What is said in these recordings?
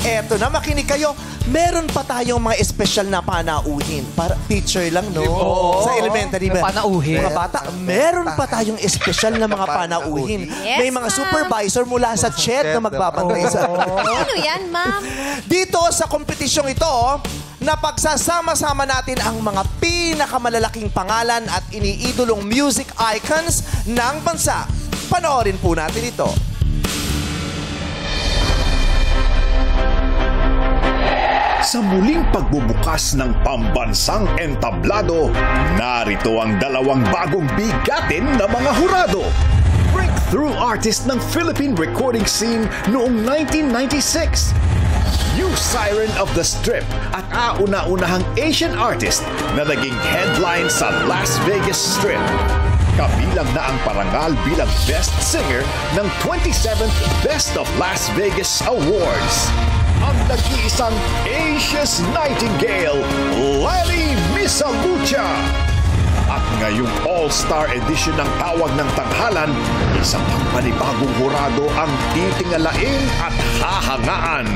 eto na, makinig kayo. Meron pa tayong mga espesyal na panauhin. Para picture lang, no? Sa elementary ba? Panauhin. Mga bata, meron pa tayong espesyal na mga panauhin. Yes, May mga ma'am. supervisor mula sa CHED na magbabantay sa... Ano yan, ma'am? Dito sa kompetisyong ito, na pagsasama-sama natin ang mga pinakamalalaking pangalan at iniidolong music icons ng bansa. Panoorin po natin ito. Sa muling pagbubukas ng pambansang entablado, narito ang dalawang bagong bigatin na mga hurado. Breakthrough artist ng Philippine recording scene noong 1996. New Siren of the Strip at kauna-unahang Asian artist na naging headline sa Las Vegas Strip. Kabilang na ang parangal bilang Best Singer ng 27th Best of Las Vegas Awards. Ang nag-iisang Asia's Nightingale, Lely Misalucha. At ngayong All-Star Edition ng Tawag ng Tanghalan, isang panibagong hurado ang titingalain at hahangaan.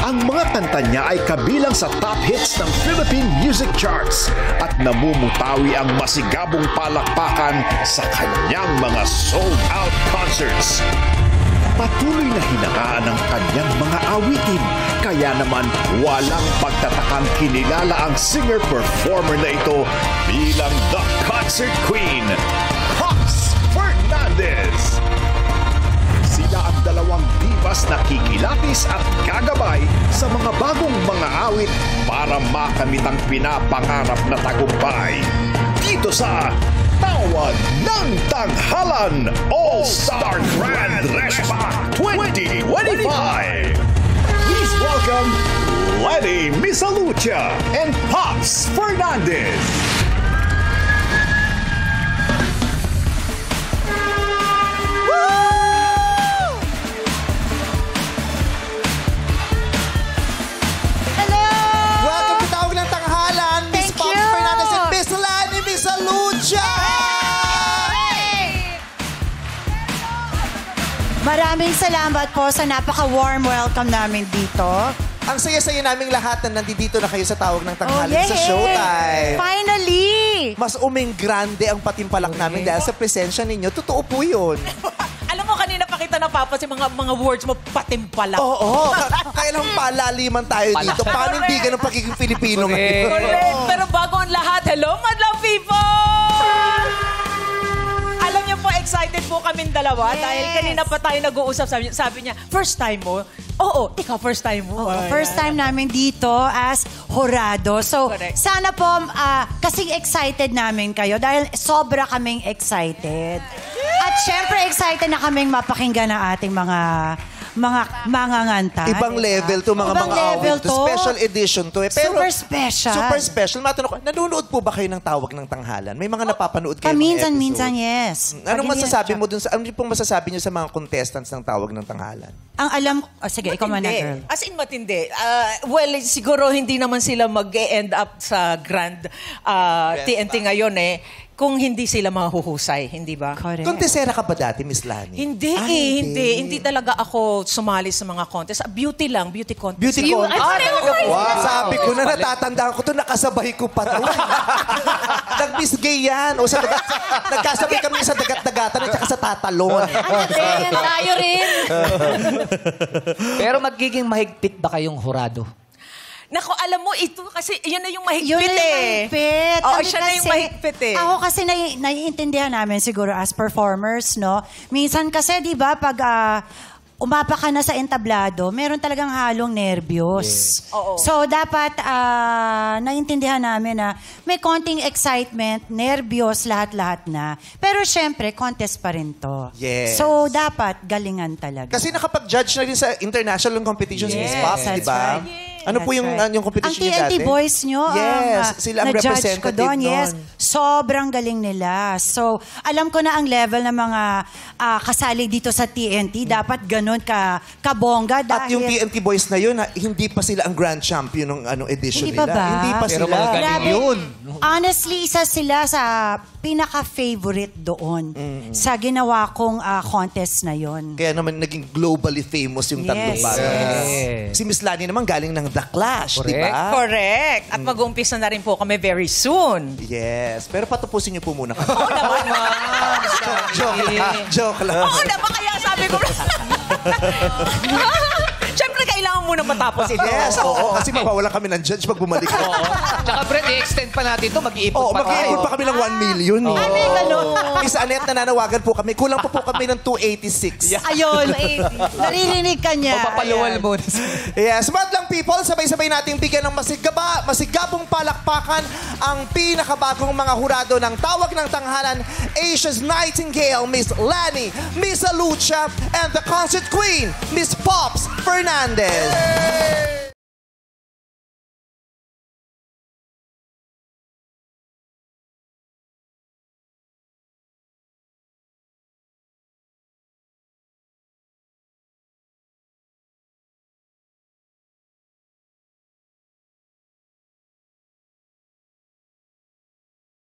Ang mga kanta niya ay kabilang sa top hits ng Philippine music charts at namumutawi ang masigabong palakpakan sa kanyang mga sold-out concerts. Patuloy na hinagaan ang kanyang mga awitin. Kaya naman walang pagtatakang kinilala ang singer-performer na ito bilang The Concert Queen, Pops Fernandez. Sila ang dalawang divas na kikilatis at gagabay sa mga bagong mga awit para makamit ang pinapangarap na tagumpay. Dito sa Tawag ng Tanghalan All-Star Grand Respa 2025. Please welcome Lely Misalucha and Pops Fernandez. Hello! Welcome to Tawag ng Tanghalan, Miss Thank Pops you. Fernandez and Miss Lely Misalucha! Maraming salamat po sa napaka-warm welcome namin dito. Ang saya-saya naming lahat na nandito na kayo sa Tawag ng Tanghalan yay! sa Showtime. Finally! Mas uming grande ang patimpalak namin dahil sa presensya ninyo. Totoo po yun. Alam mo, kanina pakita na Papa si mga words mo patimpalak. Oo. Kailang palaliman tayo dito. Paano hindi ganun pagiging Pilipino ngayon? Correct. Pero bago ang lahat, hello, madlang people! Alam niyo po, excited po kaming dalawa dahil kanina pa tayo nag-uusap. Sabi niya, first time mo? Oo, ikaw first time mo. Oo, first time namin dito as Horado. So, Correct. sana po, kasing excited namin kayo dahil sobra kaming excited. At syempre, excited na kaming mapakinggan ang ating mga nganta. Ibang level to, mga Ibang level awit to. to. Special edition to. Super special. Super special. Matanong ko, nanonood po ba kayo ng Tawag ng Tanghalan? May mga napapanood kayo mga Minsan, episode? yes. Anong Pag hindi masasabi na- mo dun sa, ano pong masasabi niyo sa mga contestants ng Tawag ng Tanghalan? Ang alam, sige, ikaw man na, girl. As in, matindi. Well, siguro hindi naman sila mag-end up sa Grand TNT ngayon kung hindi sila mahuhusay, hindi ba? Correct. Contestera ka ba dati, Miss Lani? Hindi hindi. Hindi talaga ako sumali sa mga contest. Beauty lang, beauty contest. Beauty contest. talaga po. Wow, sabi ko na natatandaan ko to, nakasabay ko pa to. Nag-Miss Gay yan. O nagkasabay kami sa dagat-dagatan at saka sa tatalon. Tayo rin. Pero magiging mahigpit ba kayong hurado? Nako, alam mo, ito kasi, yun na yung mahigpit Yun na yung mahigpit. Oo, Kami siya na yung kasi- mahigpit Ako kasi naiintindihan namin siguro as performers, no? Minsan kasi, di ba, pag umapa ka na sa entablado, meron talagang halong nervyos. Oo. So, dapat naiintindihan namin na may konting excitement, nervyos, lahat-lahat na. Pero syempre, contest pa rin to. Yes. So, dapat galingan talaga. Kasi nakapag-judge na rin sa international competitions, Miss Pops, di that's ba? right. Ano po yung, yung Ang competition niyo TNT dati? Boys nyo, Yes, sila ang na-judge ko representative doon. Yes, nun. sobrang galing nila. So, alam ko na ang level ng mga kasali dito sa TNT. Dapat ganun kabongga. At yung dahil TNT Boys na yun, hindi pa sila ang grand champion ng edition Hindi pa nila. ba? Hindi pa Pero sila. magagaling Grabe. yun. Honestly, isa sila sa pinaka-favorite doon sa ginawa kong contest na yon. Kaya naman naging globally famous yung tatlong Yes. bagay. Yes. Si Miss Lani naman galing ng The Clash, di Correct. ba? Correct. At mag-umpisa na rin po kami very soon. Yes. Pero patupusin niyo po muna. Oo naman. Joke lang. Joke lang. Oo naman, kaya sabi ko. Siyempre, kailangan muna matapos ito. Yes, oo. Kasi mawawala kami ng judge pag bumalik. Oo. Tsaka, Brent, i-extend pa natin ito. Mag-iipon Oo, pa tayo. mag-iipon pa kami ng 1 million. Eh. Ano yung ano? Miss Annette, nananawagan po kami. Kulang pa po kami ng 286. Ayun. Naririnig ka niya. O, papaluwal muna. Yes, madlang people, sabay-sabay nating bigyan ng masigabong palakpakan ang pinakabagong mga hurado ng Tawag ng Tanghalan, Asia's Nightingale, Miss Lani, Miss Alucha, and the Concert Queen, Miss Pops Fernandez.